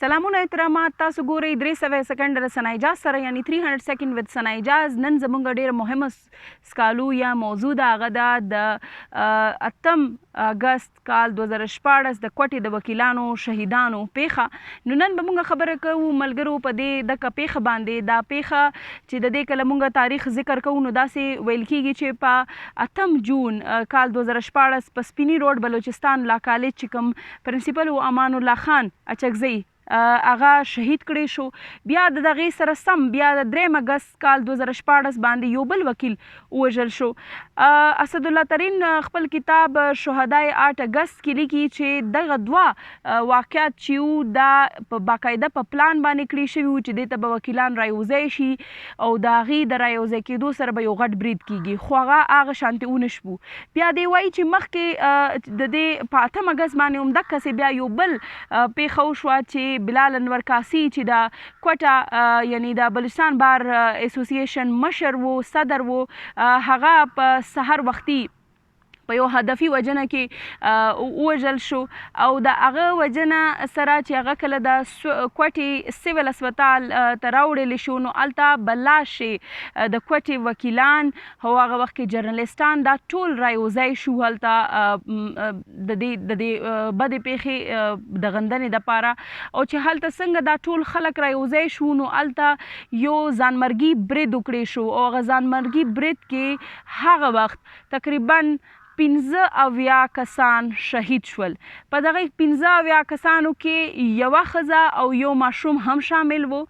سلامونه احترامات، تاسو ګورئ 300 سکنډ د سنا ایجاز سره یعنی 300 سیکنډ وذ سنا ایجاز. نن زمونږ ډیره مهمه سکالو یا موضوع ده، هغه ده د 8 اګست کال 2014 د کوټې د وکیلانو شهیدانو پیښه. نو نن به مونږ خبره کوو ملګرو په دې دغه پیښه باندې. دا پیښه چې د دې کله مونږ تاریخ ذکر کوو نو داسې ویل کیږي چې په 8 جون کال 2014 په سپینی روډ بلوچستان لا کالج چې کوم پرنسپل و امان الله خان اچکزی هغه شهید کړی شو. بیا د دغې سره سم بیا د 3 اګست کال 2014 باندې یو بل وکیل ووژل شو. اسد الله ترین خپل کتاب شهدای 8 اګست کې لیکي چې دغه دوه واقعات چې وو دا په باقاعده په پلان باندې کړی شوي وو چې دې ته به وکیلان رايوځای شي او د هغې د رايوځای کېدو سره به یو غټ برید کیږي، خو هغه شانتې ونه شوو. بیا دی وایي چې مخکې د دې په 8 اګست باندې هم دقسې بیا یو بل پیښه وشوه چې بلال انور کاسي چې د کوټا یعنی د بلوچستان بار اسوسییشن مشر و صدر و، هغه په سحر وختي په یو هدفي وجنه کې ووژل شو او د هغه وجنه سره چې هغه کله د کوټې سیویل اسپتال ته راوړلی شو نو هلته بلاشې د کوټې وکیلان او هغه وخت کې جرنلستان دا ټول رايوځای شو هلته د دې بدې پیښې د غندنې دپاره، او چې هلته څنګه دا ټول خلک رايوځای شو نو هلته یو ځانمرګي برید وکړی شو او هغه ځانمرګي برید کې هغه وخت تقریبا 15 کسان شهید شول. په دغه 15 کسانو کې یوه ښځه او یو ماشوم هم شامل وو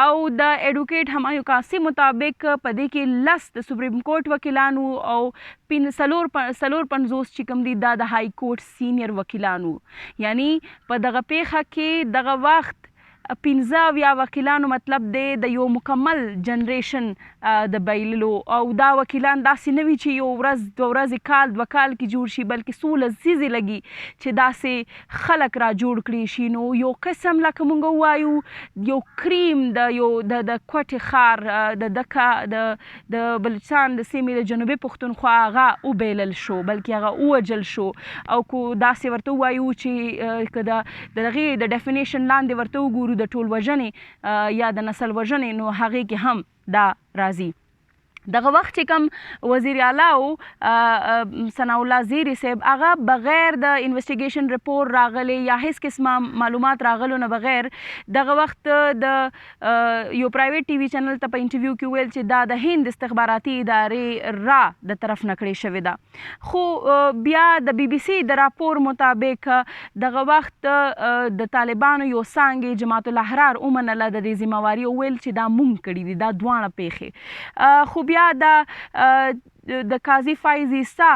او د ایډوکیټ همایون کاسي مطابق په دې کې 10 د سپریم کورټ وکیلانو او 450 چې کوم دي دا د های کورټ سینیر وکیلانو. یعنی په دغه پیښه کې دغه وخت 15 وکیلانو مطلب دی د یو مکمل جنریشن د بایللو، او دا وکیلان داسې نه وي چې یو ورځ 2 ورځې کال 2 کال کې جوړ شي، بلکې څو لسیزې لګي چې داسې خلک را جوړ کړي شي. نو یو قسم لکه مونږ ووایو یو کریم د یو د کوټې ښار د بلوچستان د سیمې د جنوبي پښتونخوا هغه وبیلل شو، بلکې هغه ووژل شو. او کو داسې ورته ووایو چې که د هغې د ډیفینیشن لاندې ورته وګورو د ټول وژنې یا د نسل وژنې نو هغې کې هم دا راځي. دغه وخت چې کوم وزیر اعلی او ثناء الله زیری صاحب هغه بغیر د انویسټیګیشن رپورټ راغلی یا هیڅ قسمه معلومات راغلو نه بغیر دغه وخت د یو پرایویټ ټي وي چینل ته په انټرویو کې ویل چې دا د هند استخباراتي ادارې را د طرف نه کړې شوې ده. خو بیا د بي بي سي د راپور مطابق دغه وخت د طالبانو یو څانګې جماعت الاحرار ومنله د دې ذمهواري او ویل چې دا مونږ کړي دي دا دواړه پیښې. خو بیا د قاضي فایز عیسی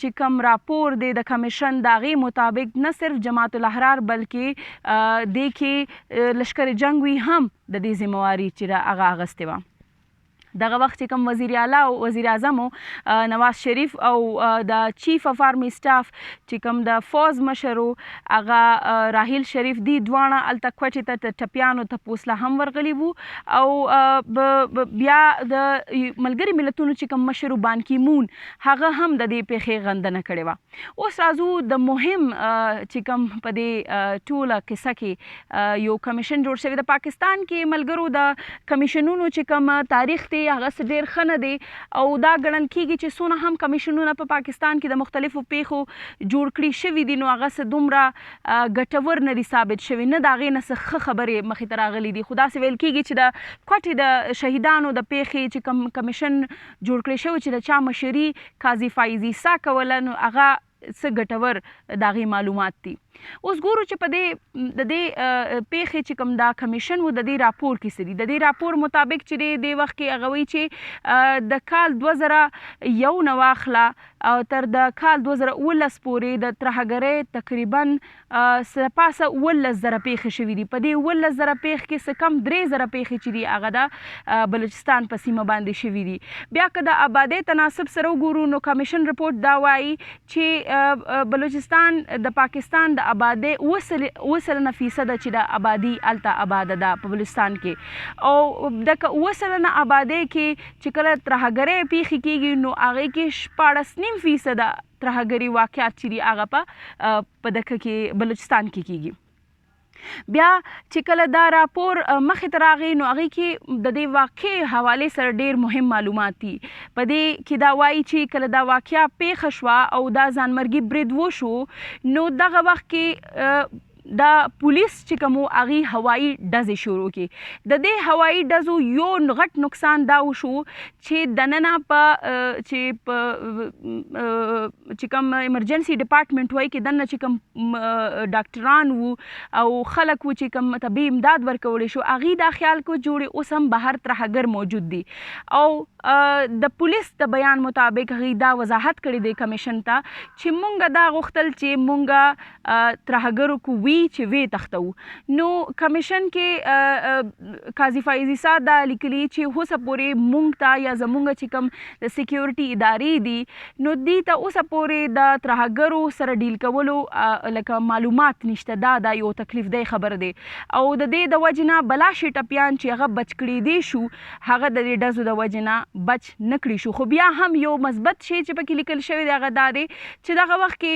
چې کوم راپور دی د کمیشن د هغې مطابق نه صرف جماعت الاحرار بلکې دې کې لشکر جنګ وي هم د دې ذمهواري چې هغه اخیستې وه. دغه وخت چې کوم وزیر اعلی او وزیر اعظم نواز شریف او د چیف اف آرمی سټاف چې کوم د فوز مشر هغه راحیل شریف دی دواړه هلته کوټې ته د ټپیانو تپوس له هم ورغلي وو. او بیا د ملګري ملتونو چې کوم مشر بان کی مون هغه هم د دې پیښې غندنه کړې وه. اوس راځو د مهم چې کوم په دې ټوله کیسه کې یو کمیشن جوړ شوی د پاکستان کې. ملګرو د کمیشنونو چې کوم تاریخ دی هغه ډېر ښه نه دی او دا ګڼل کېږي چې څونه هم کمیشنونه په پاکستان کې د مختلفو پیښو جوړ کړي شوي دي نو هغه څه دومره ګټور نه دي ثابت شوي، نه د هغې نه څه ښه خبرې مخې ته راغلي دي. خو داسې ویل کېږي چې د کوټې د شهیدانو د پیښې چې کوم کمیشن جوړ کړی شوی چې د چا مشري قاضي فایز عیسی کوله نو هغه څه ګټور د هغې معلومات دي. اوس ګورو چې په دې د دې پیښې چې کوم دا کمیشن و د دې راپور کې څه دي. د دې راپور مطابق چې دی دې وخت کې هغه وایي چې د کال 2001 نه واخله او تر د کال 2019 پورې د ترهګرۍ تقریبا پاسه 19,000 پیښې شوي دي. په دې 19,000 پیښ کې څه کم 3,000 پیښې چې دي هغه د بلوچستان په سیمه باندې شوي دي. بیا که د آبادۍ تناسب سره وګورو نو کمیشن رپورټ دا وایي چې بلوچستان د پاکستان د آبادۍ اوسلنه% چې د آبادي هلته آباده ده په بلوچستان کې، او دغه اوسلنه آبادۍ کې چې کله ترهګرۍ پیښې کېږي نو هغې کې 14.5% ترهګري واقعات چې دي هغه په دغه کې بلوچستان کې کېږي. بیا چې کله دا راپور مخې ته راغی نو هغې کې د دې واقعې حوالې سره ډېر مهم معلومات دي. په دې کې دا وایي چې کله دا واقعه پیښه شوه او دا ځانمرګي برید وشو نو دغه وخت کې دا پولیس چې کوم هغې هوایي ډزې شروع کړي. د دې هوایي ډزو یو غټ نقصان دا وشو چې دننه چې کوم ایمرجنسي ډپارټمنټ وایي کې دننه چې کوم ډاکټران وو او خلک وو چې کوم طبي امداد ورکولی شو هغې دا خیال کو جوړې اوس هم بهر ترهګر موجود دي او د پولیس د بیان مطابق هغې دا وضاحت کړی دی کمیشن ته چې مونږ دا غوښتل چې مونږ ترهګرو کو وی چې وی تختو. نو کمیشن کې قاضي فایزي صاحب دا لیکلي چې اوسه پورې مونږ ته یا زمونږ چې کوم د سکیورټي ادارې دي نو دې ته اوسه پورې د ترهګرو سره ډیل کولو لکه معلومات نشته. دا یو تکلیف دی خبر دی او د دې د وجې نه بلا شي ټپیان چې هغه بچ کړي دي شو هغه د دې ډزو د وجې نه بچ نه کړي شو. خو بیا هم یو مثبت شی چې پکې لیکل شوی دی هغه دا دی چې دغه وخت کې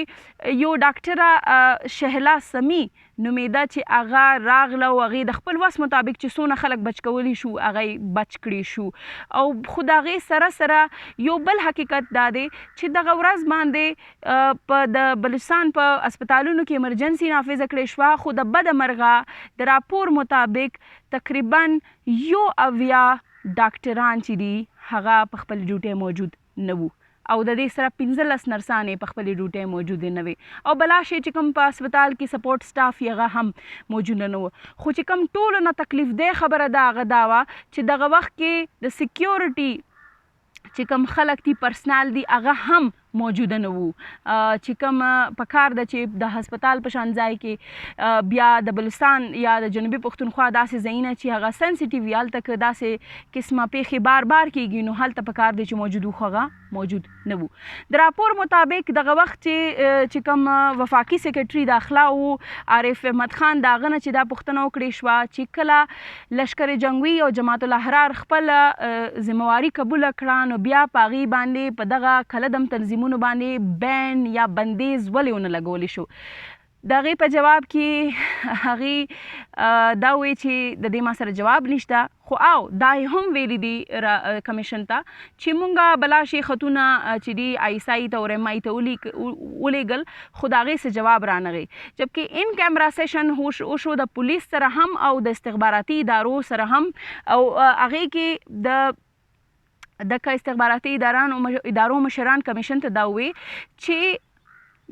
یو ډاکټره شهلا سمی نومیده چې هغه راغله او هغې د خپل وس مطابق چې څونه خلک بچ کولی شو هغه بچ کړي شو. او خو د هغې سره یو بل حقیقت دا دی چې دغه ورځ باندې په د بلوچستان په اسپتالونو کې ایمرجنسي نافظه کړې شوه خو د بده مرغه د راپور مطابق تقریبا 70 ډاکټران چې دي هغه په خپل ډیوټۍ موجود نه وو او د دې سره 15 نرسانې په خپلې ډیوټۍ موجودې نه وي او بلا شی چې کوم په اسپتال کې سپورټ سټاف یې هغه هم موجود نه و. خو چې کوم ټولو نه تکلیف دی خبره دا هغه دا وه چې دغه وخت کې د سکیورټي چې کوم خلک دي پرسنال دي هغه هم موجوده نه وو. چې کوم پکار ده چې د هسپتال په شان ځای کې بیا د بلوچستان یا د جنوبي پښتونخوا داسې ځایونه چې هغه سنسیټیو وي هلته که داسې قسمه پیښې بار بار کېږي نو هلته پکار دی چې موجود وو خو هغه موجود نه وو. د راپور مطابق دغه وخت چې کوم وفاقي سیکرټري داخله وو عارف احمد خان د هغه نه چې دا پوښتنه وکړې شوه چې کله لشکر جنګوي او جماعت الاحرار خپله ذمواري قبوله کړه نو بیا په هغې باندې په دغه کلدم تنظیمونو باندې بین یا بندیز ولې ونه لګولی شو. د هغې په جواب کې هغې دا وایي چې د دې ما سره جواب نشته خو او دا یې هم ویلي دي کمیشن ته چې مونږه بلا شي خطونه چې دي ISI ته او RMI ته ولیږل خو د هغې څه جواب رانغی. جبکې ان کیمرا سیشن وشو د پولیس سره هم او د استخباراتي ادارو سره هم او هغې کې د استخباراتي ادارو مشران کمیشن ته دا وی چې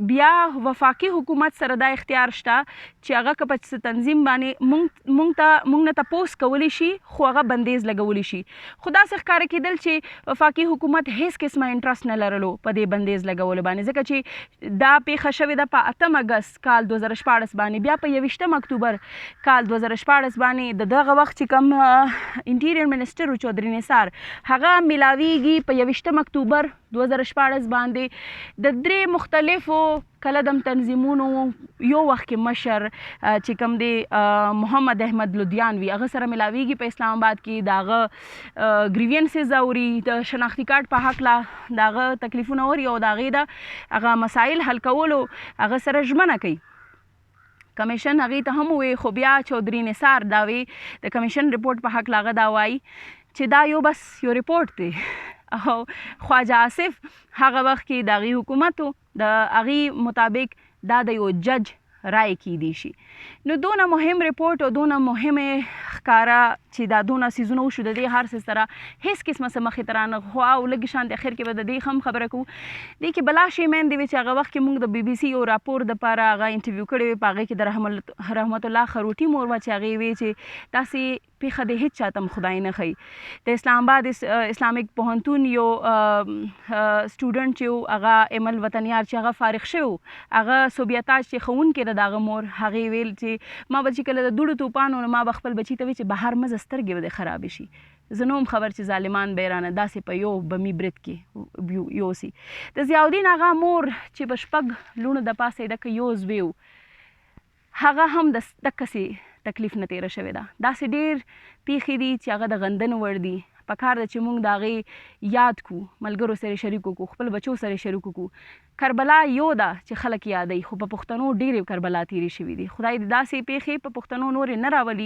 بیا وفاقي حکومت سره دا اختیار شته چې هغه که په تنظیم باندې مونږ نه تپوس کولی شي خو هغه بندیز لګولی شي. خو داسې ښکاره کېدل چې وفاقي حکومت هیڅ قسمه انټرسټ نه لرلو په دې بندیز لګولو باندې ځکه چې دا پیښه شوې ده په 8 اګست کال 2014 باندې بیا په 21 اکتوبر کال 2014 باندې د دغه وخت چې کوم انټیریر منسټر چودھری نثار هغه ملاویږي په 21 اکتوبر 2014 باندې د 3 مختلفو کلدم تنظیمونو یو وخت کې مشر چې کوم دی محمد احمد لودیانوي هغه سره ملاویږي په اسلام آباد کې د هغه ګریوینسز اوري د شناختي کارت په هکله د هغه تکلیفونه اوري او د هغې د هغه مسایل حل کولو هغه سره ژمنه کوي. کمیشن هغې ته هم ووی خو بیا چودھری نثار دا وی د کمیشن رپورټ په حق هغه دا وایي چې دا یو بس یو رپورټ دی او خواجه آصف هغه وخت کې د هغې حکومتو د هغې مطابق دا د یو جج رای کیدی شي. نو دونه مهم رپورټ او دونه مهمه ښکاره چې دا دونه سیزونه وشو د دې هر څه سره هیڅ قسمه څه مخې ته رانه خو او لږ شانتې اخر کې به د دې هم خبره کوو. دې کې بلا شی میندې وې چې هغه وخت کې موږ د BBC یو راپور دپاره هغه انټرویو کړی وی په هغې کې د رحمت الله خروټي مور وه چې هغې وی چې داسې پیښه د هیڅ چاته هم خدای نه ښیي. د اسلام آباد اسلامیک پوهنتون یو سټوډنټ چې و هغه ایمل وطنیار چې هغه فارغ شوی و هغه صوبیتاج چې ښوونکی د هغه مور هغې ویل چې ما به چې کله د دوړو توپان و نو ما به خپل بچي ته وی چې بهر مه ځه سترګې به دې خرابې شي. زه نه وم خبر چې ظالمان به یې رانه داسې په یو بمي برید کې یوسي. د ضیاءالدین هغه مور چې په 6 لوڼو د پاسه یې ډکه یو زوی و هغه هم دقسې تکلیف نه تیره شوې ده. داسې ډېر پیښې دي چې هغه د غندنو وړ دي. پکار ده چې موږ د هغې یاد کو، ملګرو سره شریک کو، خپل بچو سره شریک کو. کربلا یو ده چې خلک یادوي، خو په پښتنو ډېرې کربلا تېرې شوي دي. خدای دې داسې پیښې په پښتنو نورې نه راولي